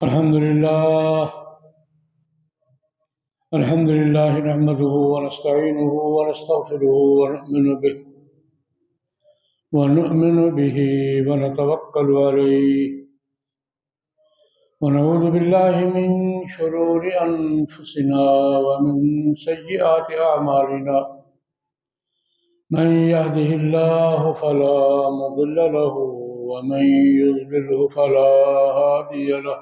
الحمد لله نحمده ونستعينه ونستغفره ونؤمن به ونتوكل عليه ونعوذ بالله من شرور أنفسنا ومن سيئات أعمالنا من يهده الله فلا مضل له ومن يضلله فلا هادي له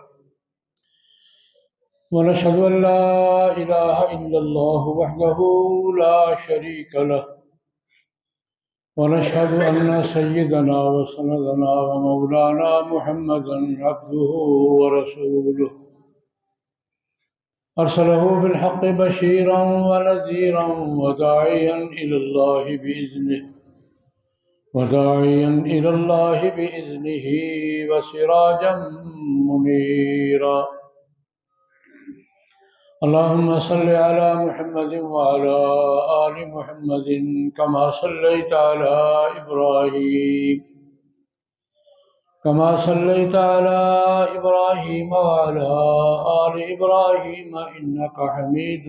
ونشهد أن لا إله إلا الله وحده لا شريك له ونشهد أن سيدنا وسندنا ومولانا محمدا عبده ورسوله أرسله بالحق بشيرا ونذيرا وداعيا إلى الله بإذنه وسراجا منيرا. اللهم صل على محمد وعلى آل محمد كما صليت على إبراهيم وعلى آل إبراهيم إنك حميد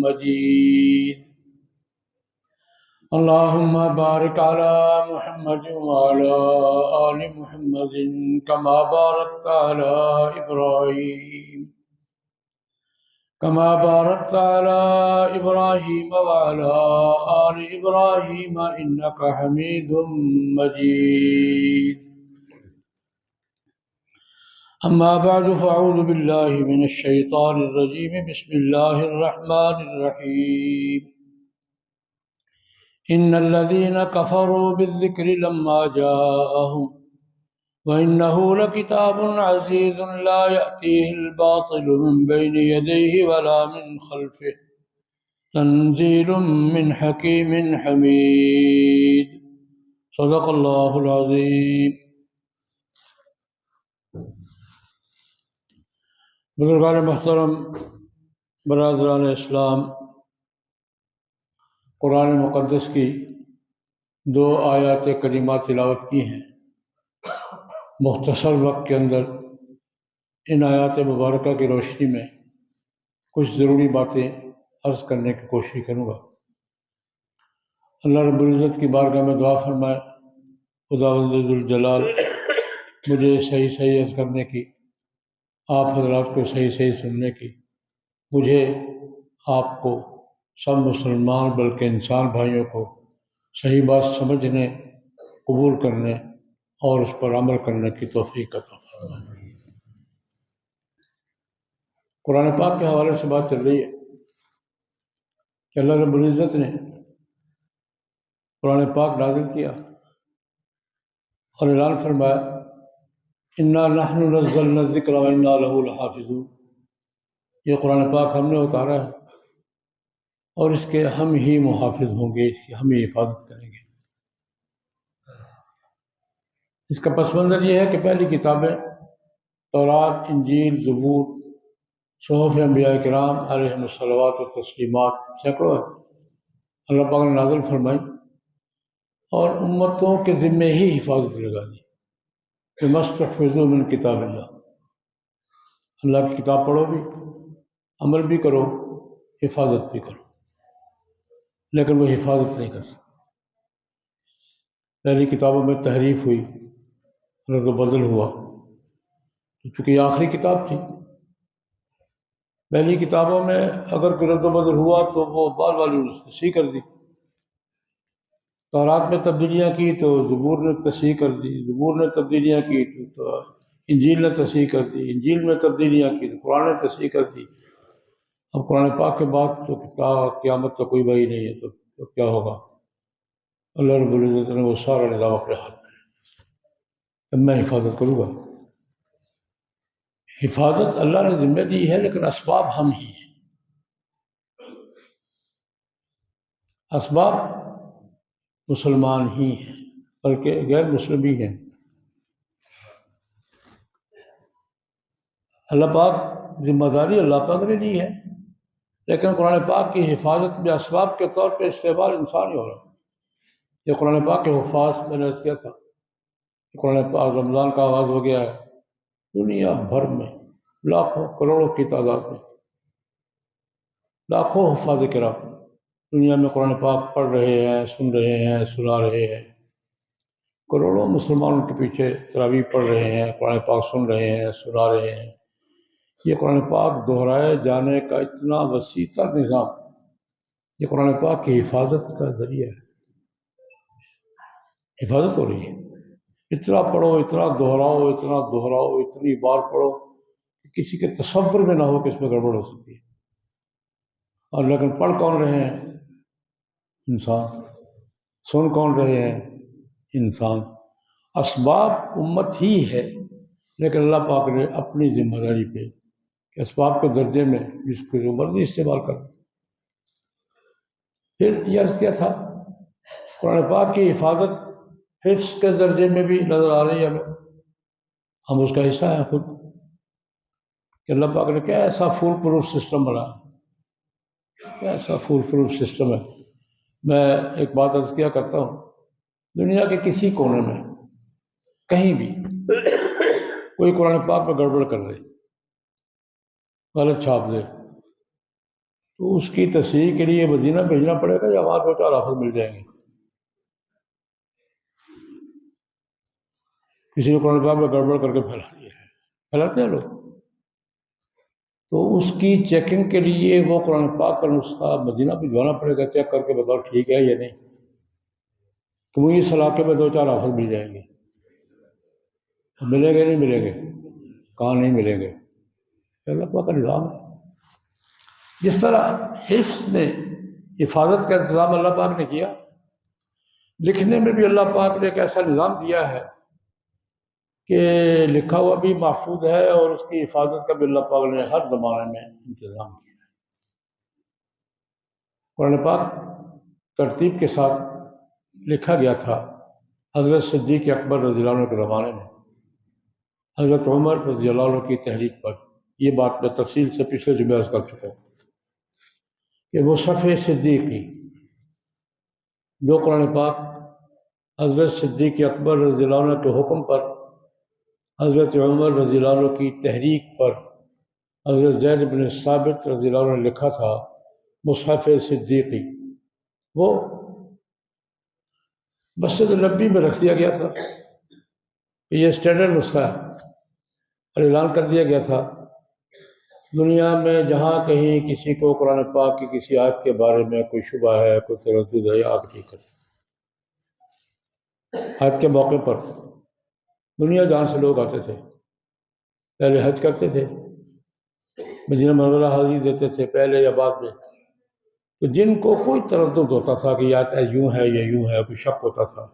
مجيد. اللهم بارك على محمد وعلى آل محمد كما باركت على إبراهيم وعلى آل إبراهيم إنك حميد مجيد. أما بعد فأعوذ بالله من الشيطان الرجيم. بسم الله الرحمن الرحيم. إن الذين كفروا بالذكر لما جاءهم وإنه لكتاب عزيز لا يأتيه الباطل من بين يديه ولا من خلفه تنزيل من حكيم حميد. صدق الله العظيم. بزرگان محترم، برادران اسلام، قرآن مقدس کی 2 آیات کریمات تلاوت کی ہیں. مختصر وقت کے اندر ان آیات مبارکہ کی روشنی میں کچھ ضروری باتیں عرض کرنے کی کوشش کروں گا. اللہ رب العزت کی بارگاہ میں دعا فرمائے خداوند ذوالجلال مجھے صحیح عرض کرنے کی، آپ حضرات کو صحیح سننے کی، مجھے آپ کو سب مسلمان بلکہ انسان بھائیوں کو صحیح بات سمجھنے، قبول کرنے اور اس پر عمل کرنے کی توفیق عطا فرمائے. قرآن پاک کے حوالے سے بات چل رہی ہے کہ اللہ رب العزت نے قرآن پاک نازل کیا اور اعلان فرمایا انا نحن نزلنا الذکر وانا لہ لحافظون. یہ قرآن پاک ہم نے اتارا ہے اور اس کے ہم ہی محافظ ہوں گے، اس کی ہم ہی حفاظت کریں گے. اس کا پس منظر یہ ہے کہ پہلی کتابیں تورات، انجیل، زبور، صحف انبیاء کرام علیہم الصلوات و تسلیمات سینکڑوں اللہ پاک نے نازل فرمائی اور امتوں کے ذمے ہی حفاظت لگا دی کہ مستحفظوا من کتاب اللہ. اللہ کی کتاب پڑھو بھی، عمل بھی کرو، حفاظت بھی کرو، لیکن وہ حفاظت نہیں کر سکتے. پہلی کتابوں میں تحریف ہوئی، رد و بدل ہوا، چونکہ یہ آخری کتاب تھی. پہلی کتابوں میں اگر کوئی رد و بدل ہوا تو وہ بعد والی نے تصحیح کر دی. تورات میں تبدیلیاں کی تو زبور نے تصحیح کر دی، زبور نے تبدیلیاں کی تو انجیل نے تصحیح کر دی، انجیل میں تبدیلیاں کی تو قرآن نے تصحیح کر دی. اب قرآن پاک کے بعد تو قیامت تو کوئی وہی نہیں ہے، تو کیا ہوگا؟ اللہ رب العزت نے وہ سارا نظام اپنے ہاتھ میں، اب میں حفاظت کروں گا. حفاظت اللہ نے ذمہ دی ہے لیکن اسباب ہم ہی ہیں. اسباب مسلمان ہی ہیں بلکہ غیر مسلم بھی ہیں. اللہ پاک ذمہ داری اللہ پاک نے لی ہے، لیکن قرآن پاک کی حفاظت میں اسباب کے طور پہ استعمال انسان ہی ہو رہا ہے. یہ قرآن پاک کے حفاظ میں نے عرض کیا تھا کہ قرآن پاک رمضان کا آغاز ہو گیا ہے، دنیا بھر میں لاکھوں کروڑوں کی تعداد میں لاکھوں حفاظ کرام دنیا میں قرآن پاک پڑھ رہے ہیں، سن رہے ہیں، سنا رہے ہیں۔ کروڑوں مسلمانوں کے پیچھے تراویح پڑھ رہے ہیں، قرآن پاک سن رہے ہیں، سنا رہے ہیں۔ یہ قرآن پاک دہرائے جانے کا اتنا وسیع تر نظام، یہ قرآن پاک کی حفاظت کا ذریعہ ہے۔ حفاظت ہو رہی ہے۔ اتنا پڑھو، اتنا دہراؤ، اتنی بار پڑھو کہ کسی کے تصور میں نہ ہو کہ اس میں گڑبڑ ہو سکتی ہے۔ اور لیکن پڑھ کون رہے ہیں؟ انسان۔ سن کون رہے ہیں؟ انسان۔ اسباب امت ہی ہے، لیکن اللہ پاک نے اپنی ذمہ داری پہ کہ اسباب کے درجے میں جس کو جو مرضی استعمال کر۔ پھر یہ عرض کیا تھا قرآن پاک کی حفاظت حفظ کے درجے میں بھی نظر آ رہی ہے ہمیں، ہم اس کا حصہ ہیں خود، کہ اللہ پاک نے کیا ایسا فول پروف سسٹم بنایا، کیا ایسا فول پروف سسٹم ہے۔ میں ایک بات عرض کیا کرتا ہوں، دنیا کے کسی کونے میں کہیں بھی کوئی قرآن پاک میں گڑبڑ کر دے، غلط چھاپ دے، تو اس کی تصحیح کے لیے مدینہ بھیجنا پڑے گا یا وہاں کو 4 آفر مل جائیں گے؟ کسی نے قرآن پاک میں گڑبڑ کر کے پھیلا دیا ہے، پھیلاتے ہیں لوگ، تو اس کی چیکنگ کے لیے وہ قرآن پاک کا نسخہ مدینہ بھجوانا پڑے گا، چیک کر کے بتاؤ ٹھیک ہے یا نہیں، تو وہ اس علاقے میں 2-4 آفر مل جائیں گے۔ ملیں گے نہیں ملیں گے؟ کہاں نہیں ملیں گے؟ اللہ پاک کا نظام ہے۔ جس طرح حفظ میں حفاظت کا انتظام اللہ پاک نے کیا، لکھنے میں بھی اللہ پاک نے ایک ایسا نظام دیا ہے کہ لکھا ہوا بھی محفوظ ہے، اور اس کی حفاظت کا بھی اللہ پاک نے ہر زمانے میں انتظام کیا ہے۔ قرآن پاک ترتیب کے ساتھ لکھا گیا تھا حضرت صدیق اکبر رضی اللہ عنہ کے زمانے میں، حضرت عمر رضی اللہ عنہ کی تحریک پر۔ یہ بات میں تفصیل سے پچھلے جمعے عرض کر چکا ہوں کہ مصحف صدیقی، جو قرآن پاک حضرت صدیق اکبر رضی اللہ عنہ کے حکم پر، حضرت عمر رضی اللہ عنہ کی تحریک پر، حضرت زید بن ثابت رضی اللہ عنہ نے لکھا تھا مصحف صدیقی، وہ مسجد نبوی میں رکھ دیا گیا تھا کہ یہ اسٹینڈرڈ نسخہ ہے، اور اعلان کر دیا گیا تھا دنیا میں جہاں کہیں کسی کو قرآن پاک کی کسی آیت کے بارے میں کوئی شبہ ہے، کوئی تردد ہے، آپ ٹھیک کریں۔ حج کے موقع پر دنیا جہاں سے لوگ آتے تھے، پہلے حج کرتے تھے، مدینہ منورہ حاضری دیتے تھے پہلے یا بعد میں، تو جن کو کوئی تردد ہوتا تھا کہ آیت یوں ہے یا یوں ہے، کوئی شک ہوتا تھا،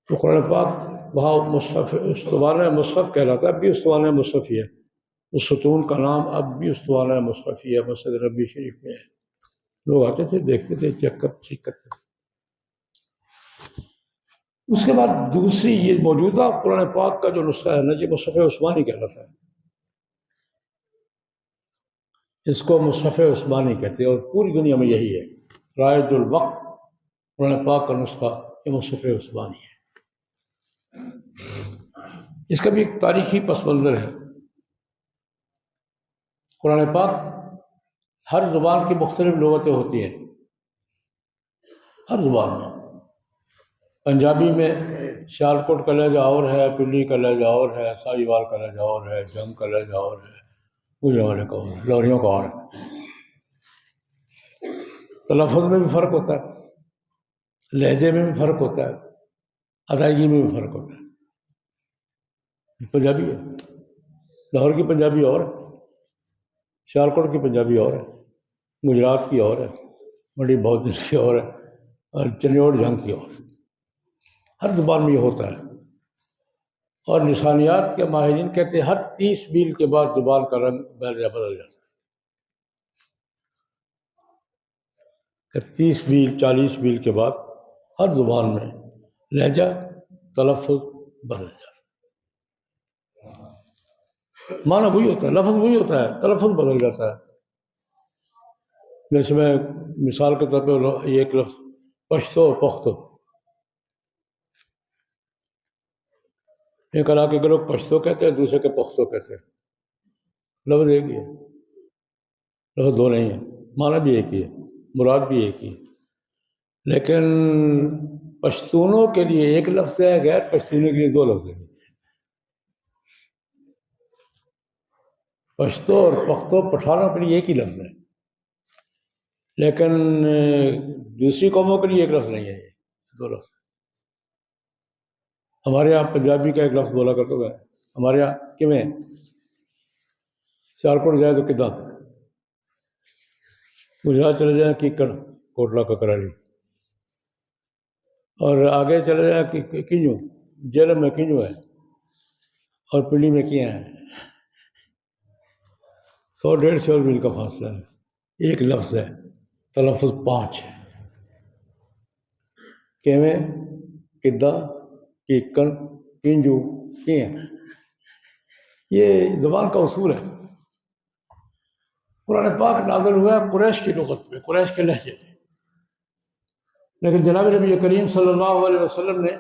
تو قرآن پاک وہاں مصحف اسطوانہ مصحف کہلاتا ہے، اب بھی اسطوانہ مصحف ہی ہے، اس ستون کا نام اب بھی اسطوانہ مصحف ہی ہے، مسجد نبوی شریف میں ہے۔ لوگ آتے تھے، دیکھتے تھے، چیک کرتے تھے۔ اس کے بعد دوسری یہ موجودہ قرآن پاک کا جو نسخہ ہے نا، یہ مصحف عثمانی کہلاتا ہے، اس کو مصحف عثمانی کہتے ہیں، اور پوری دنیا میں یہی ہے رائج الوقت قرآن پاک کا نسخہ، یہ مصحف عثمانی ہے۔ اس کا بھی ایک تاریخی پس منظر ہے۔ قرآن پاک ہر زبان کی مختلف لغتیں ہوتی ہیں، ہر زبان میں۔ پنجابی میں سیالکوٹ کا لہجہ اور ہے، پنڈی کا لہجہ اور ہے، ساہیوال کا لہجہ اور ہے، جنگ کا لہجہ اور ہے، گجرانوالے کا اور ہے، لوریوں کا اور ہے۔ تلفظ میں بھی فرق ہوتا ہے، لہجے میں بھی فرق ہوتا ہے، ادائیگی میں بھی فرق ہوتا ہے۔ پنجابی ہے، لاہور کی پنجابی اور ہے، سیالکوٹ کی پنجابی اور ہے، گجرات کی اور ہے، بڑی بہت کی اور ہے، اور چنیوڑ جھنگ کی اور ہے۔ ہر زبان میں یہ ہوتا ہے، اور لسانیات کے ماہرین کہتے ہیں ہر 30 میل کے بعد زبان کا رنگ بدل جاتا ہے، کہ 30 میل 40 میل کے بعد ہر زبان میں لہجہ تلفظ بدل جاتا ہے۔ معنی وہی ہوتا ہے، لفظ وہی ہوتا ہے، تلفظ بدل جاتا ہے۔ جیسے میں مثال کے طور پہ یہ ایک لفظ پشتو اور پختو، ایک علاقے کے لوگ پشتو کہتے ہیں، دوسرے کے پختو کہتے ہیں۔ لفظ ایک ہی ہے، لفظ دو نہیں ہے، معنی بھی ایک ہی ہے، مراد بھی ایک ہی ہے، لیکن پشتونوں کے لیے ایک لفظ ہے، غیر پشتونوں کے لیے دو لفظ ہیں۔ پشتو اور پختو پٹھانوں کے لیے ایک ہی لفظ ہے، لیکن دوسری قوموں کے لیے ایک لفظ نہیں ہے، یہ دو لفظ۔ ہمارے یہاں پنجابی کا ایک لفظ بولا کرتے ہیں، ہمارے یہاں کیویں سیالکوٹ جائے تو کدھا، گجرات چلے جائیں کیکڑ، کوٹلا ککرالی، اور آگے چلے جائیں کنجو، جیلم میں کنجو ہے، اور پنڈی میں کیا ہے، 100-150 میل کا فاصلہ ہے، ایک لفظ ہے، تلفظ 5 ہے، کیویں، کدھا، کیکڑ، کنجو، کیا۔ یہ زبان کا اصول ہے۔ قرآن پاک نازل ہوا ہے قریش کی لغت میں، قریش کے لہجے میں، لیکن جناب نبی کریم صلی اللہ علیہ وسلم نے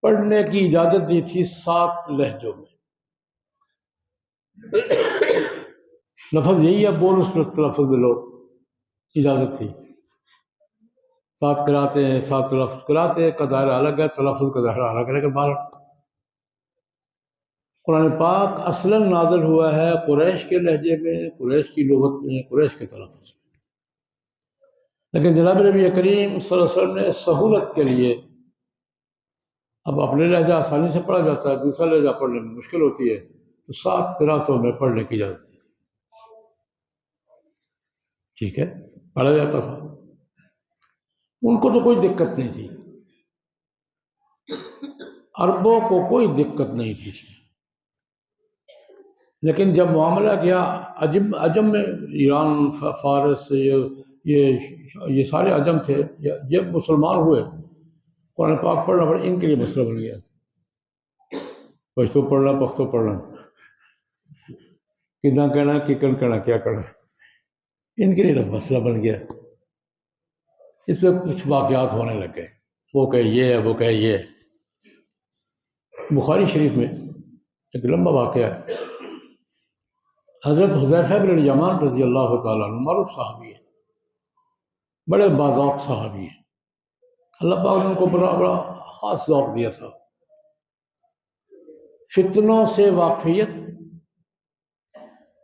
پڑھنے کی اجازت دی تھی 7 لہجوں میں۔ لفظ یہی ہے، بول اس لفظ میں لو، اجازت تھی۔ 7 قراتیں ہیں، 7 لفظ، قراتیں کا دائرہ الگ ہے، تلفظ کا دائرہ الگ ہے، لیکن بہر قرآن پاک اصلاً نازل ہوا ہے قریش کے لہجے میں، قریش کی لغت میں، قریش کے تلفظ میں، لیکن جناب نبی کریم صلی اللہ علیہ وسلم نے سہولت کے لیے، اب اپنے لہجہ آسانی سے پڑھا جاتا ہے، دوسرا لہجہ پڑھنے میں مشکل ہوتی ہے، تو 7 قراتوں میں پڑھنے کی اجازت دی، ٹھیک ہے، پڑھا جاتا تھا۔ ان کو تو کوئی دقت نہیں تھی، عربوں کو کوئی دقت نہیں تھی، لیکن جب معاملہ گیا عجم میں، ایران، فارس، یہ سارے عجم تھے، جب مسلمان ہوئے قرآن پاک پڑھنا پڑا، ان کے لیے مسئلہ بن گیا، پشتو پڑھنا، پختو پڑھنا، کتنا کہنا، کیکن کہنا، کیا کرنا، ان کے لیے مسئلہ بن گیا۔ اس پہ کچھ واقعات ہونے لگ گئے، وہ کہے یہ ہے، وہ کہے یہ ہے۔ بخاری شریف میں ایک لمبا واقعہ ہے، حضرت حذیفہ بن الیمان رضی اللہ تعالیٰ عنہ معروف صحابی ہے، بڑے باذوق صحابی ہیں، اللہ پاک نے ان کو بڑا خاص ذوق دیا تھا، فتنوں سے واقفیت،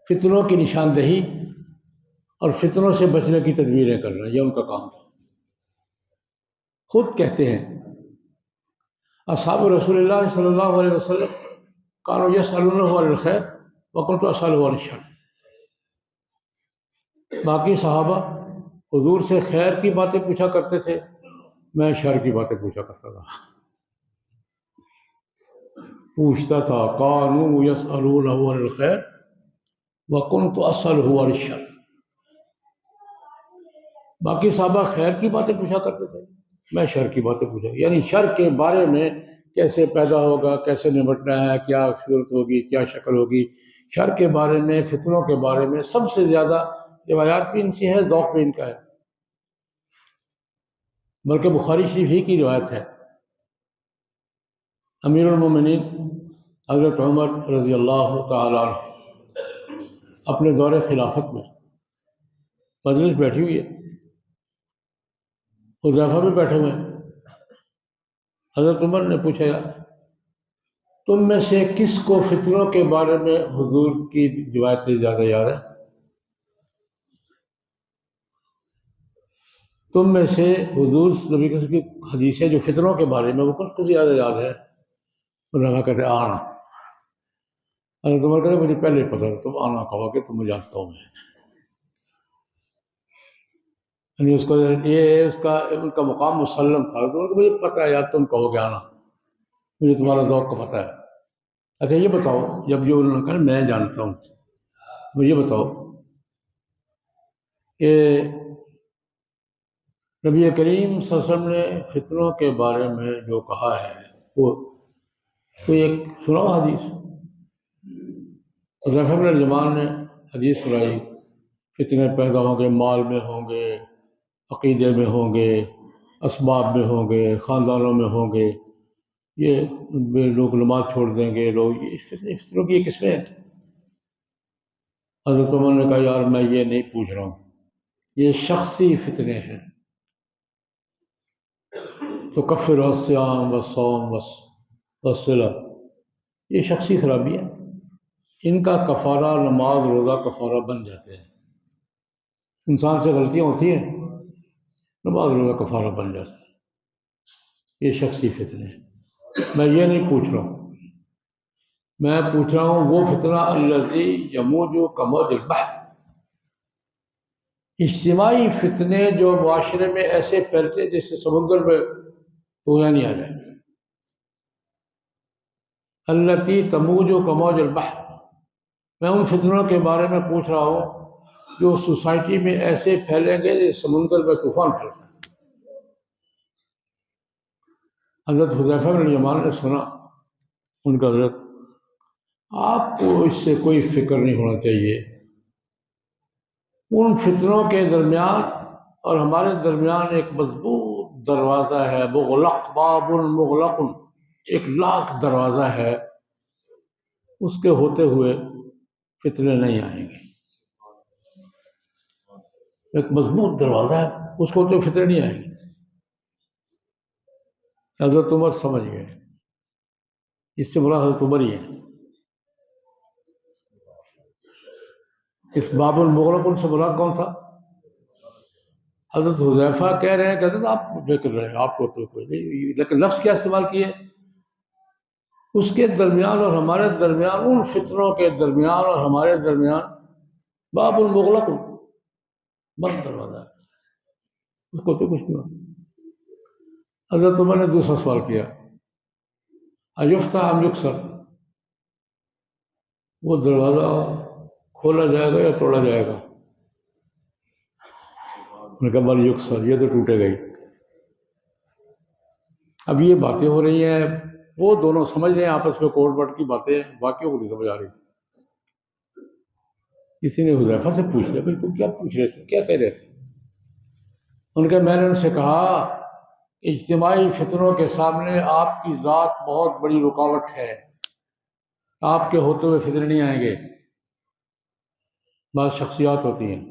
فتنوں کی نشاندہی اور فتنوں سے بچنے کی تدبیریں کرنا، یہ ان کا کام تھا۔ خود کہتے ہیں اصحاب رسول اللہ صلی اللہ علیہ وسلم کانوا یسألونہ عن الخیر وکنت اسألہ عن الشر، باقی صحابہ حضور سے خیر کی باتیں پوچھا کرتے تھے، میں شر کی باتیں پوچھا کرتا تھا، پوچھتا تھا، کانوا یسألونہ عن الخیر وکنت اسألہ عن الشر، باقی صحابہ خیر کی باتیں پوچھا کرتے تھے، میں شر کی باتیں پوچھا، یعنی شر کے بارے میں کیسے پیدا ہوگا، کیسے نمٹنا ہے، کیا صورت ہوگی، کیا شکل ہوگی، شر کے بارے میں، فتنوں کے بارے میں سب سے زیادہ روایات بھی ان سے ہے، ذوق بھی ان کا ہے، بلکہ بخاری شریف ہی کی روایت ہے، امیر المومنین حضرت عمر رضی اللہ تعالیٰ عنہ اپنے دور خلافت میں مجلس بیٹھی ہوئی ہے، حذیفہ بھی بیٹھے ہوئے ہیں، حضرت عمر نے پوچھا، تم میں سے کس کو فتنوں کے بارے میں حضور کی روایتیں زیادہ یاد ہے؟ تم میں سے حضور نبی کی حدیثیں جو فتنوں کے بارے میں وہ کس کو زیادہ یاد ہے؟ علماء کہتے آنا، حضرت عمر کہتے مجھے پہلے پتا تھا، تم آنا کہو کہ تمہیں جانتا ہوں میں، یعنی اس کا ان کا مقام مسلم تھا، تو مجھے پتہ ہے یار، تم کہو گے آنا، مجھے تمہارا ذوق کا پتہ ہے۔ اچھا یہ بتاؤ، جب جو انہوں نے کہا میں جانتا ہوں، مجھے بتاؤ کہ نبی کریم صلی اللہ علیہ وسلم نے فتنوں کے بارے میں جو کہا ہے وہ کوئی ایک سناؤ حدیث، حذیفہ بن الیمان نے حدیث سنائی، فتنے پیدا ہوں گے، مال میں ہوں گے، عقیدے میں ہوں گے، اسباب میں ہوں گے، خاندانوں میں ہوں گے، یہ لوگ نماز چھوڑ دیں گے، لوگ اس طرح کی یہ قسمیں ہیں۔ حضرت عمر نے کہا یار میں یہ نہیں پوچھ رہا ہوں، یہ شخصی فتنے ہیں، تو کفر الصیام والصوم والصلہ، یہ شخصی خرابی ہے، ان کا کفارہ نماز روزہ کفارہ بن جاتے ہیں۔ انسان سے غلطیاں ہوتی ہیں، نماز روزہ کفارہ بن جاتا ہے، یہ شخصی فتنے ہیں۔ میں یہ نہیں پوچھ رہا ہوں، میں پوچھ رہا ہوں وہ فتنہ الذی یموج کموج البحر، اجتماعی فتنے جو معاشرے میں ایسے پھیلتے جس سے سمندر میں پویا نہیں آ جائے۔ التی تموج کموج البحر، میں ان فتنوں کے بارے میں پوچھ رہا ہوں جو سوسائٹی میں ایسے پھیلیں گے جس سمندر میں طوفان پھیلتا ہے۔ حضرت حذیفہ بن الیمان نے سنا ان کا، حضرت آپ کو اس سے کوئی فکر نہیں ہونا چاہیے، ان فتنوں کے درمیان اور ہمارے درمیان ایک مضبوط دروازہ ہے، مغلق، باب مغلق، ایک لاک دروازہ ہے، اس کے ہوتے ہوئے فتنے نہیں آئیں گے۔ ایک مضبوط دروازہ ہے، اس کو ہوتے ہوئے فتنے نہیں آئیں گے۔ حضرت عمر سمجھ گئے، اس سے مراد حضرت عمر ہی ہے۔ اس باب المغلق سے مراد کون تھا؟ حضرت حذیفہ کہہ رہے ہیں کہ حضرت آپ بے کر رہے ہیں، آپ کو تو کوئی نہیں، لیکن لفظ کیا استعمال کیے؟ اس کے درمیان اور ہمارے درمیان، ان فتنوں کے درمیان اور ہمارے درمیان باب المغلق، بند دروازہ ہے، اس کو تو کچھ نہیں ہوا۔ حضرت عمر نے دوسرا سوال کیا، ایفتح ام یکسر، وہ دروازہ کھولا جائے گا یا توڑا جائے گا؟ انہوں نے کہا بل یکسر، یہ تو ٹوٹے گا ہی۔ اب یہ باتیں ہو رہی ہیں، وہ دونوں سمجھ رہے ہیں آپس میں، کوٹ بٹ کی باتیں، واقعوں کو نہیں سمجھ آ رہی۔ کسی نے حذیفہ سے پوچھ لیا، بھائی تم کیا پوچھ رہے تھے، کیا کہہ رہے تھے؟ ان کے میں نے ان سے کہا اجتماعی فتنوں کے سامنے آپ کی ذات بہت بڑی رکاوٹ ہے، آپ کے ہوتے ہوئے فتنے نہیں آئیں گے۔ بعض شخصیات ہوتی ہیں،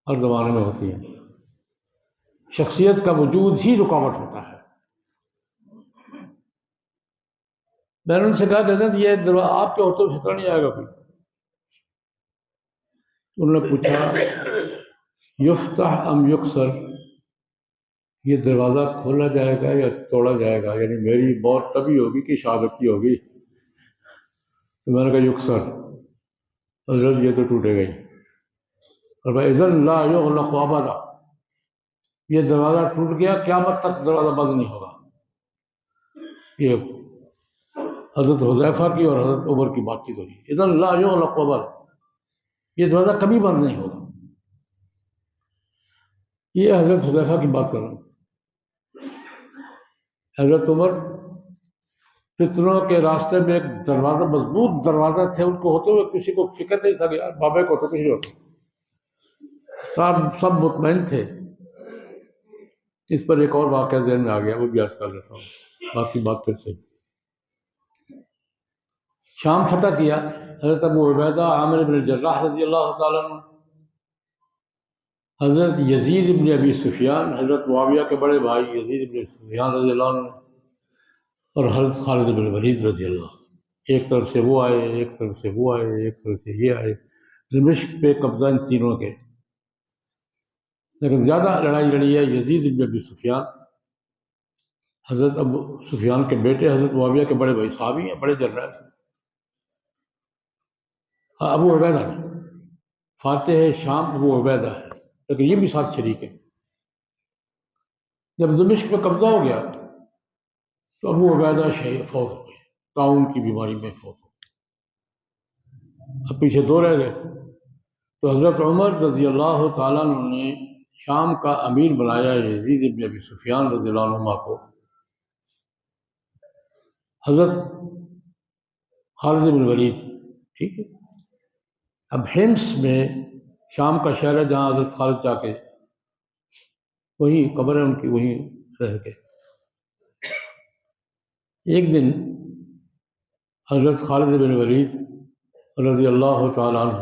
ہر زمانے میں ہوتی ہیں، شخصیت کا وجود ہی رکاوٹ ہوتا ہے۔ میں نے ان سے کہا کہ حضرت یہ آپ کے ہوتے ہوئے فتنہ نہیں آئے گا کوئی؟ انہوں نے پوچھا یفتح ام یکسر، یہ دروازہ کھولا جائے گا یا توڑا جائے گا، یعنی میری موت تبھی ہوگی کہ شہادت کی ہوگی؟ تو میں نے کہا یکسر، حضرت یہ تو ٹوٹے گئی۔ اور بھائی اذن لا یغلق ابدا، یہ دروازہ ٹوٹ گیا، قیامت تک دروازہ بند نہیں ہوگا۔ یہ حضرت حذیفہ کی اور حضرت عمر کی بات چیت ہوئی، اذن لا یغلق ابدا، یہ دروازہ کبھی بند نہیں ہوگا۔ یہ حضرت حذیفہ کی بات کر رہا ہوں۔ حضرت عمر فتنوں کے راستے میں ایک دروازہ، مضبوط دروازہ تھے، ان کو ہوتے ہوئے کسی کو فکر نہیں تھا کہ یار بابے کو تو کچھ نہیں ہوتا، سب مطمئن تھے۔ اس پر ایک اور واقعہ ذہن میں آ گیا، وہ بھی عرض کر لیتا ہوں، باقی بات پھر سے۔ شام فتح کیا حضرت ابو عبیدہ عامر بن الجراح رضی اللہ تعالیٰ عنہ، حضرت یزید بن ابی سفیان، حضرت معاویہ کے بڑے بھائی یزید بن سفیان رضی اللہ عنہ، اور حضرت خالد بن ولید رضی اللہ، ایک طرف سے وہ آئے، ایک طرف سے وہ آئے، ایک طرف سے یہ آئے، دمشق پہ قبضہ ان تینوں کے۔ لیکن زیادہ لڑائی لڑی ہے یزید بن ابی سفیان، حضرت ابو سفیان کے بیٹے، حضرت معاویہ کے بڑے بھائی، صحابی ہیں، بڑے جنرل ہیں۔ ابو عبیدہ فاتح شام ابو عبیدہ ہے، لیکن یہ بھی ساتھ شریک ہے۔ جب دمشق پہ قبضہ ہو گیا تو ابو عبیدہ شہید فوت ہو گئے، طاعون کی بیماری میں فوت ہو گئے۔ اب پیچھے دو رہ گئے، تو حضرت عمر رضی اللہ تعالیٰ عنہ نے شام کا امیر بنایا یزید بن ابی سفیان رضی اللہ عنہ کو۔ حضرت خالد بن ولید، ٹھیک ہے، اب حمص میں شام کا شہر ہے جہاں حضرت خالد جا کے، وہی قبر ہے ان کی، وہیں رہ کے۔ ایک دن حضرت خالد بن ولید رضی اللہ تعالیٰ عنہ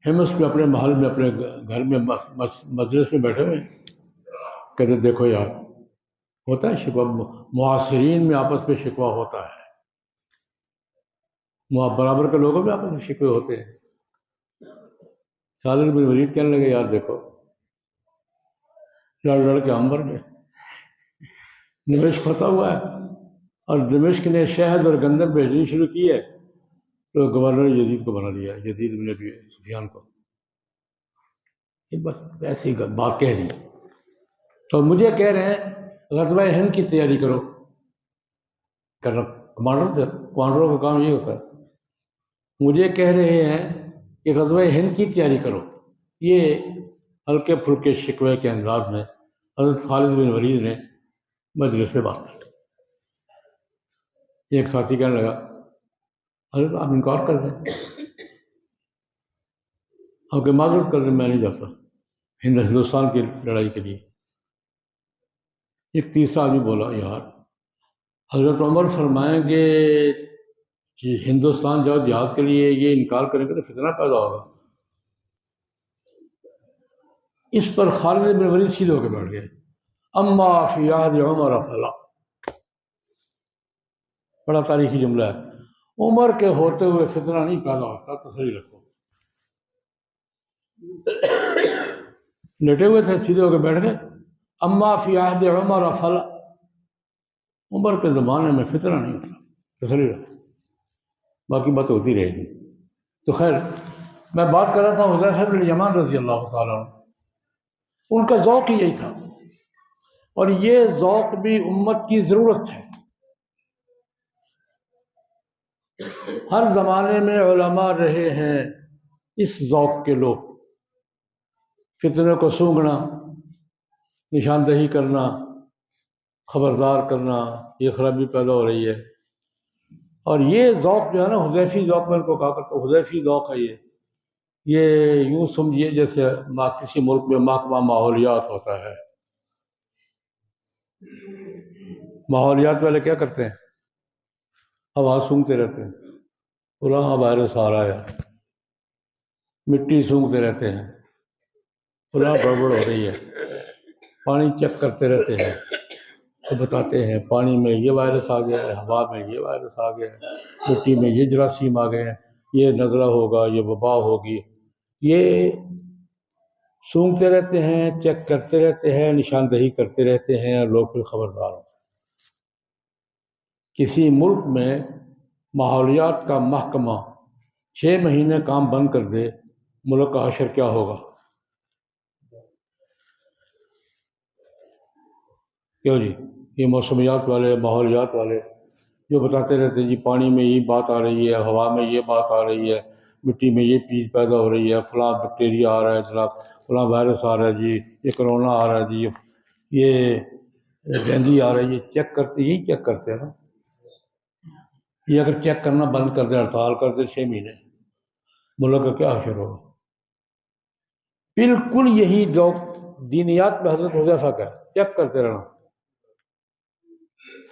حمص میں اپنے محل میں اپنے گھر میں مجلس میں بیٹھے ہوئے ہیں، کہتے دیکھو یار، ہوتا ہے شکوہ، معاصرین میں آپس میں شکوہ ہوتا ہے، برابر کے لوگوں میں آپس میں شکوے ہوتے ہیں۔ خالد بن ولید کہنے لگے یار دیکھو، لڑ لڑ کے ہم مر گئے، دمشق فتح ہوا ہے اور دمشق نے شہد اور گندم بھیجنی شروع کی ہے، تو گورنر یزید کو بنا دیا، یزید بن ابی سفیان کو، یہ بس ایسی بات کہہ دی۔ تو مجھے کہہ رہے ہیں غزوہ ہند کی تیاری کرو، کرنا کمانڈروں کا کام یہ ہوتا ہے، مجھے کہہ رہے ہیں کہ غزوہ ہند کی تیاری کرو۔ یہ ہلکے پھلکے شکوے کے انداز میں حضرت خالد بن ولید نے مجلس میں بات کی۔ ایک ساتھی کہنے لگا حضرت آپ انکار کر دیں، آپ کے معذرت کر دیں، میں نہیں جاتا ہندوستان کی لڑائی کے لیے۔ ایک تیسرا آدمی بولا یار حضرت عمر فرمائیں گے کہ ہندوستان جاؤ جہاد کے لیے، یہ انکار کریں گے تو فتنہ پیدا ہوگا۔ اس پر خالد بن ولید سیدھے ہو کے بیٹھ گئے، اما فی عہد عمر فلا، بڑا تاریخی جملہ ہے، عمر کے ہوتے ہوئے فتنہ نہیں پیدا ہوتا، تسلی رکھو۔ لیٹے ہوئے تھے، سیدھے ہو کے بیٹھ گئے، اما فی عہد عمر فلا، عمر کے زمانے میں فتنہ نہیں ہوتا، تسلی رکھو، باقی بات ہوتی رہے گی۔ تو خیر، میں بات کر رہا تھا حذیفہ بن الیمان رضی اللہ تعالیٰ عنہ، ان کا ذوق ہی یہی تھا، اور یہ ذوق بھی امت کی ضرورت ہے۔ ہر زمانے میں علماء رہے ہیں اس ذوق کے لوگ، فتنے کو سونگھنا، نشاندہی کرنا، خبردار کرنا، یہ خرابی پیدا ہو رہی ہے۔ اور یہ ذوق جو ہے نا، حذیفی ذوق، میں ان کو کہا کرتا ہوں حذیفی ذوق ہے یہ یوں سمجھیے جیسے کسی ملک میں محکمہ ماحولیات ہوتا ہے۔ ماحولیات والے کیا کرتے ہیں؟ ہوا سونگھتے رہتے ہیں، فلاں وائرس آ رہا ہے، مٹی سونگھتے رہتے ہیں، فلاں گڑبڑ ہو رہی ہے، پانی چیک کرتے رہتے ہیں، تو بتاتے ہیں پانی میں یہ وائرس آ گیا ہے، ہوا میں یہ وائرس آ گیا ہے، مٹی میں یہ جراثیم آ گئے ہیں، یہ نزلہ ہوگا، یہ وبا ہوگی۔ یہ سونگھتے رہتے ہیں، چیک کرتے رہتے ہیں، نشاندہی کرتے رہتے ہیں، اور لوگ پھر خبردار ہوں۔ کسی ملک میں ماحولیات کا محکمہ 6 مہینے کام بند کر دے، ملک کا حشر کیا ہوگا؟ کیوں جی؟ یہ موسمیات والے، ماحولیات والے جو بتاتے رہتے ہیں جی پانی میں یہ بات آ رہی ہے، ہوا میں یہ بات آ رہی ہے، مٹی میں یہ چیز پیدا ہو رہی ہے، فلاں بیکٹیریا آ رہا ہے جناب، فلاں وائرس آ رہا ہے جی، یہ کرونا آ رہا ہے جی، یہ ڈینگی آ رہا ہے، یہ چیک کرتے، یہی چیک کرتے ہیں نا۔ یہ اگر چیک کرنا بند کر دیں، ہڑتال کر دیں 6 مہینے، ملک کا کیا حشر ہوگا؟ بالکل یہی جو دینیات میں حضرت حذیفہ کا ہے، چیک کرتے رہنا،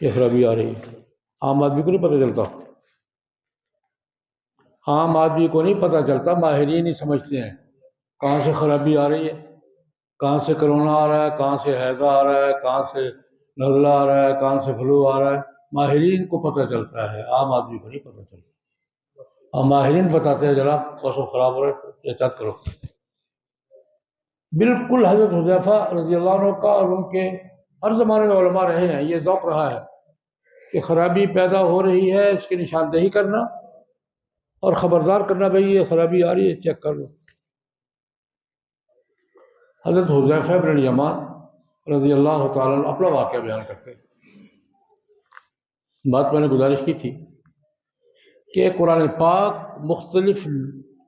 یہ خرابی آ رہی ہے۔ عام آدمی کو نہیں پتہ چلتا، عام آدمی کو نہیں پتہ چلتا، ماہرین ہی سمجھتے ہیں کہاں سے خرابی آ رہی ہے، کہاں سے کرونا آ رہا ہے، کہاں سے ہیضہ آ رہا ہے، کہاں سے نزلہ آ رہا ہے، کہاں سے فلو آ رہا ہے، ماہرین کو پتہ چلتا ہے، عام آدمی کو نہیں پتہ چلتا۔ اور ماہرین بتاتے ہیں جناب موسم خراب ہو رہا ہے، احتیاط کرو۔ بالکل حضرت حذیفہ رضی اللہ عنہ کا اور ان کے ہر زمانے میں علماء رہے ہیں، یہ ذوق رہا ہے کہ خرابی پیدا ہو رہی ہے، اس کی نشاندہی کرنا اور خبردار کرنا، بھئی یہ خرابی آ رہی ہے، چیک کر لو۔ حضرت حذیفہ بن الیمان رضی اللہ تعالیٰ عنہ اپنا واقعہ بیان کرتے ہیں۔ بات میں نے گزارش کی تھی کہ قرآن پاک مختلف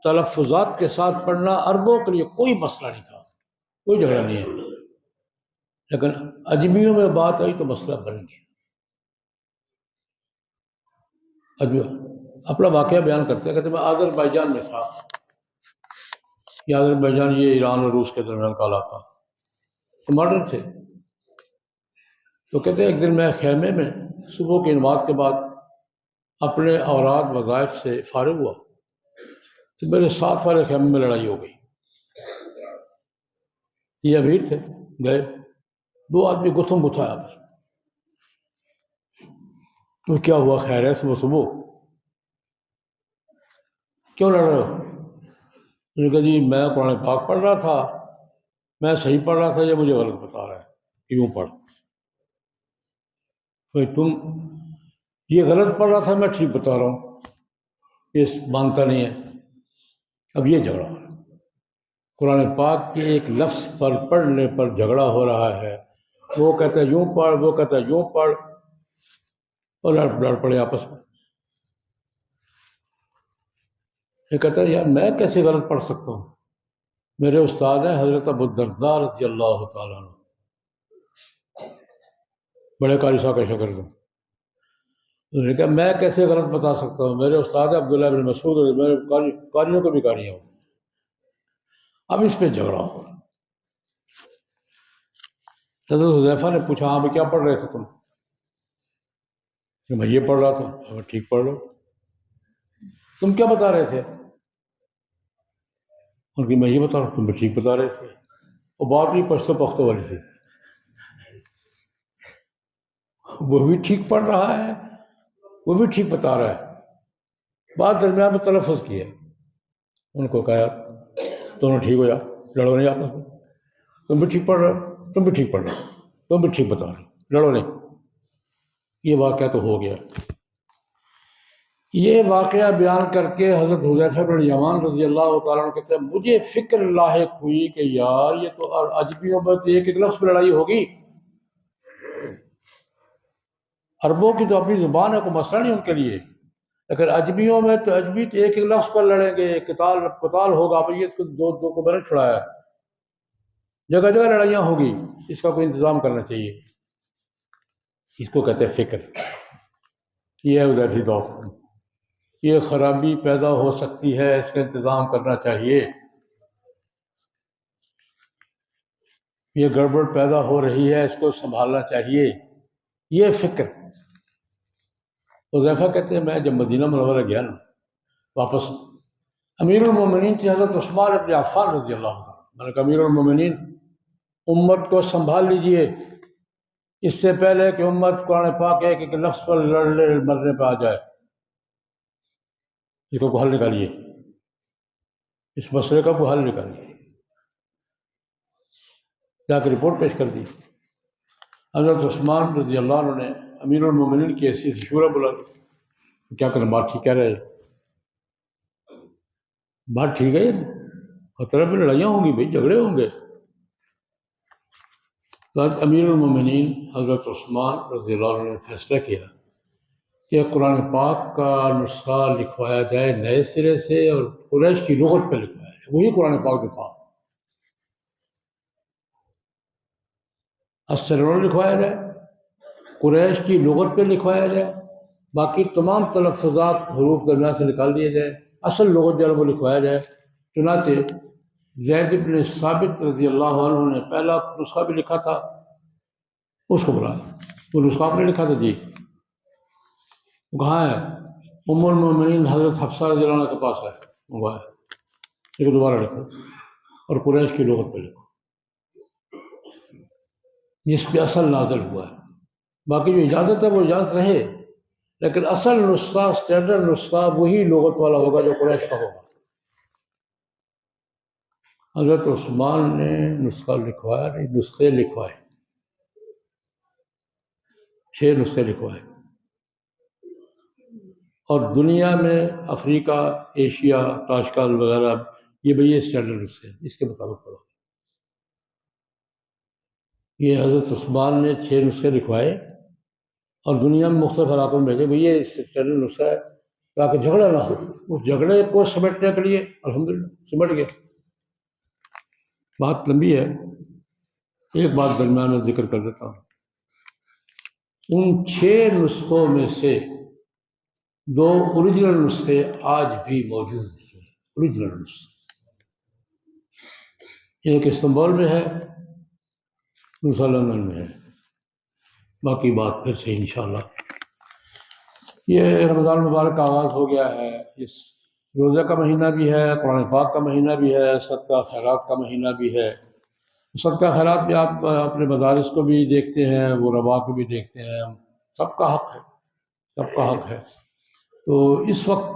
تلفظات کے ساتھ پڑھنا عربوں کے لیے کوئی مسئلہ نہیں تھا، کوئی جھگڑا نہیں ہے، لیکن اجمیوں میں بات آئی تو مسئلہ بن گیا۔ اپنا واقعہ بیان کرتے ہیں، کہتے میں آذربائیجان میں تھا، یہ آذربائیجان یہ ایران اور روس کے درمیان کا علاقہ، کمانڈر تھے۔ تو کہتے ہیں ایک دن میں خیمے میں صبح کی نماز کے بعد اپنے اوراد وظائف سے فارغ ہوا تو میرے ساتھ والے خیمے میں لڑائی ہو گئی. یہ امیر تھے، گئے، دو آدمی گتھم گتھایا بس. تو کیا ہوا، خیر ہے، صبح صبح کیوں لڑ رہے ہو؟ انہوں نے کہا جی میں قرآن پاک پڑھ رہا تھا، میں صحیح پڑھ رہا تھا، یہ مجھے غلط بتا رہا ہے کہ یوں پڑھ. بھائی تم یہ غلط پڑھ رہا تھا، میں ٹھیک بتا رہا ہوں، یہ مانتا نہیں ہے. اب یہ جھگڑا ہو رہا ہے، قرآن پاک کے ایک لفظ پر پڑھنے پر جھگڑا ہو رہا ہے. وہ کہتا ہے یوں پڑھ، وہ کہتا ہے یوں پڑھ، اور لڑ پڑے آپس میں. یہ کہتا ہے یار میں کیسے غلط پڑھ سکتا ہوں؟ میرے استاد ہیں حضرت ابو الدرداء رضی اللہ تعالیٰ عنہ، بڑے قاری صاحب کا شاگرد ہوں. انہوں نے کہا میں کیسے غلط بتا سکتا ہوں؟ میرے استاد عبداللہ بن مسعود، اور میرے قاریوں کو بھی قاری ہوں. اب اس پہ جھگڑا ہو. حضرت حذیفہ نے پوچھا ہاں بھی کیا پڑھ رہے تھے تم؟ کہ میں یہ پڑھ رہا تھا. میں ٹھیک پڑھ رہا ہوں. تم کیا بتا رہے تھے؟ اور کہ میں یہ بتا رہا ہوں. تم بھی ٹھیک بتا رہے تھے. اور بات بھی پشتو پختو والی تھی، وہ بھی ٹھیک پڑھ رہا ہے، وہ بھی ٹھیک بتا رہا ہے. بات درمیان میں تلفظ کی ہے. ان کو کہا دونوں ٹھیک ہو جا، لڑو نہیں آپس میں. تم بھی ٹھیک پڑھ رہے ہو، تم بھی ٹھیک پڑھ رہے ہو، تم بھی ٹھیک بتا رہے ہو، لڑو نہیں. یہ واقعہ تو ہو گیا. یہ واقعہ بیان کر کے حضرت حذیفہ بن یمان رضی اللہ تعالیٰ عنہ کہتے ہیں مجھے فکر لاحق ہوئی کہ یار یہ تو عجمیوں میں تو ایک ایک لفظ پہ لڑائی ہوگی. عربوں کی تو اپنی زبان ہے، کوئی مسئلہ نہیں ان کے لیے، لیکن عجمیوں میں تو عجمی تو ایک ایک لفظ پر لڑیں گے، قتال ہوگا. بھائی یہ دو کو میں نے چھڑایا، جگہ جگہ لڑائیاں ہوگی. اس کا کوئی انتظام کرنا چاہیے. اس کو کہتے ہیں فکر. یہ ہے حذیفی دور، یہ خرابی پیدا ہو سکتی ہے، اس کا انتظام کرنا چاہیے. یہ گڑبڑ پیدا ہو رہی ہے، اس کو سنبھالنا چاہیے. یہ فکر. حذیفہ کہتے ہیں میں جب مدینہ منورہ گیا نا واپس، امیر المومنین تھے حضرت عثمان بن عفان رضی اللہ عنہ. میں نے کہا امیر المومنین امت کو سنبھال لیجئے، اس سے پہلے کہ امت قرآن پاک ایک ایک لفظ پر لڑنے مرنے پہ آ جائے. اس کو حل نکالیے، اس مسئلے کا کوئی حل نکالیے. جا کے رپورٹ پیش کر دی. حضرت عثمان رضی اللہ عنہ نے امیر المومنین کی حیثیت سے شورا بلا لی. کیا کریں، بات ٹھیک کہہ رہے ہیں، بات ٹھیک ہے، خطرہ میں لڑائیاں ہوں گی، بھائی جھگڑے ہوں گے. تو امیر المومنین حضرت عثمان رضی اللہ عنہ نے فیصلہ کیا کہ قرآن پاک کا نسخہ لکھوایا جائے نئے سرے سے، اور قریش کی لغت پہ لکھوایا جائے. وہی قرآن پاک جو تھا اصل لکھوایا جائے، قریش کی لغت پہ لکھوایا جائے، باقی تمام تلفظات حروف درمیان سے نکال دیے جائے، اصل لغت جو ہے وہ لکھوایا جائے. چنانچہ زید بن ثابت رضی اللہ عنہ نے پہلا نسخہ بھی لکھا تھا، اس کو بلایا. وہ نسخہ آپ نے لکھا تھا جی، وہ کہاں ہے؟ ام المومنین حضرت حفصہ رضی اللہ عنہ کے پاس ہے. وہ ہے، اس کو دوبارہ لکھو اور قریش کی لغت پہ لکھو جس پہ اصل نازل ہوا ہے. باقی جو اجازت ہے وہ اجازت رہے، لیکن اصل نسخہ اسٹینڈرڈ نسخہ وہی لغت والا ہوگا جو قریش کا ہوگا. حضرت عثمان نے نسخہ لکھوایا نہیں، نسخے لکھوائے، 6 نسخے لکھوائے. اور دنیا میں افریقہ، ایشیا، تاشکال وغیرہ یہ بھئی یہ اسٹینڈرڈ نسخے اس کے مطابق پڑھو. یہ حضرت عثمان نے 6 نسخے لکھوائے اور دنیا میں مختلف علاقوں میں بھیجے. بھئی یہ اسٹینڈرڈ نسخہ ہے تاکہ جھگڑا نہ ہو. اس جھگڑے کو سمیٹنے کے لیے الحمدللہ سمٹ گیا. بات لمبی ہے، ایک بات درمیان میں ذکر کر دیتا ہوں. ان 6 نسخوں میں سے 2 اوریجنل نسخے آج بھی موجود ہیں. اوریجنل نسخے ایک استنبول میں ہے، دوسرا لندن میں ہے. باقی بات پھر سے انشاءاللہ یہ رمضان مبارک کا آغاز ہو گیا ہے، اس روزہ کا مہینہ بھی ہے، قرآن پاک کا مہینہ بھی ہے، صدقہ خیرات کا مہینہ بھی ہے۔ صدقہ خیرات بھی آپ اپنے مدارس کو بھی دیکھتے ہیں، وہ ربا کو بھی دیکھتے ہیں، سب کا حق ہے، سب کا حق ہے۔ تو اس وقت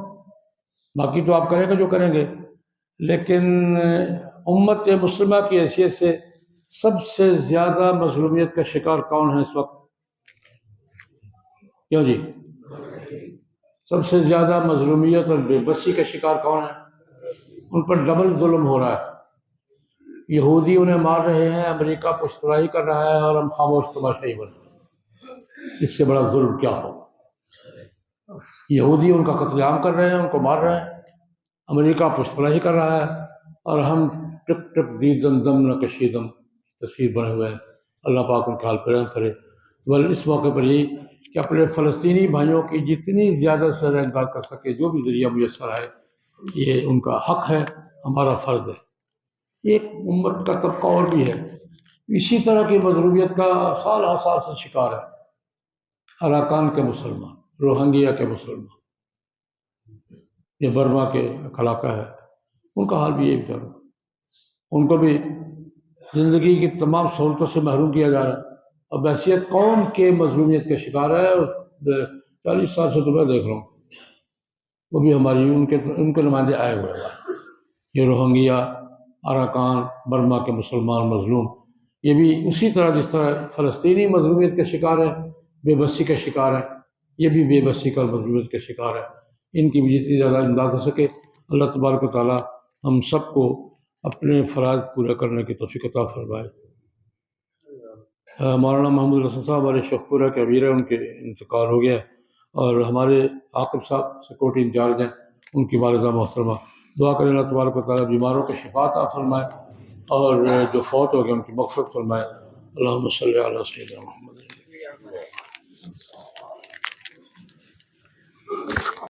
باقی تو آپ کریں گے جو کریں گے، لیکن امت مسلمہ کی حیثیت سے سب سے زیادہ مظلومیت کا شکار کون ہے اس وقت؟ کیوں جی؟ سب سے زیادہ مظلومیت اور بے بسی کا شکار کون ہے؟ ان پر ڈبل ظلم ہو رہا ہے، یہودی انہیں مار رہے ہیں، امریکہ پشترائی کر رہا ہے، اور ہم خاموش تماشائی بن رہے ہیں۔ اس سے بڑا ظلم کیا ہو؟ یہودی ان کا قتل عام کر رہے ہیں، ان کو مار رہے ہیں، امریکہ پشترائی کر رہا ہے، اور ہم ٹپ ٹپ دیدم دم نہ کشیدم تصویر بنے ہوئے ہیں۔ اللہ پاک ان کا حال پر رحم کرے۔ بل اس موقع پر یہی کہ اپنے فلسطینی بھائیوں کی جتنی زیادہ سے زیادہ امداد کر سکے، جو بھی ذریعہ میسر ہے، یہ ان کا حق ہے، ہمارا فرض ہے۔ ایک امت کا طبقہ اور بھی ہے اسی طرح کی مظلومیت کا سال ہر سال سے شکار ہے، اراکان کے مسلمان، روہنگیا کے مسلمان، یہ برما کے علاقہ ہے، ان کا حال بھی یہ بیچارہ، ان کو بھی زندگی کی تمام سہولتوں سے محروم کیا جا رہا ہے، اور بحیثیت قوم کے مظلومیت کا شکار ہے۔ اور 40 سال سے تو میں دیکھ رہا ہوں، وہ بھی ہماری ان کے نمائندے آئے ہوئے ہیں، یہ روہنگیا، اراکان، برما کے مسلمان مظلوم، یہ بھی اسی طرح جس طرح فلسطینی مظلومیت کا شکار ہے، بے بسی کا شکار ہے، یہ بھی بے بسی کا مظلومیت کا شکار ہے۔ ان کی بھی جتنی زیادہ امداد ہو سکے، اللہ تبارک و تعالیٰ ہم سب کو اپنے فرائض پورے کرنے کی توفیق عطا فرمائے۔ مولانا محمود الحسن صاحب ہمارے شیخپورہ کے امیر ہیں، ان کے انتقال ہو گیا، اور ہمارے عاقب صاحب سیکورٹی انچارج ہیں، ان کی والدہ محترمہ، دعا کریں اللہ تبارک و تعالیٰ بیماروں کو شفا عطا فرمائے، اور جو فوت ہو گئے ان کی مغفرت فرمائے۔ اللہم صلی علی سیدنا محمد۔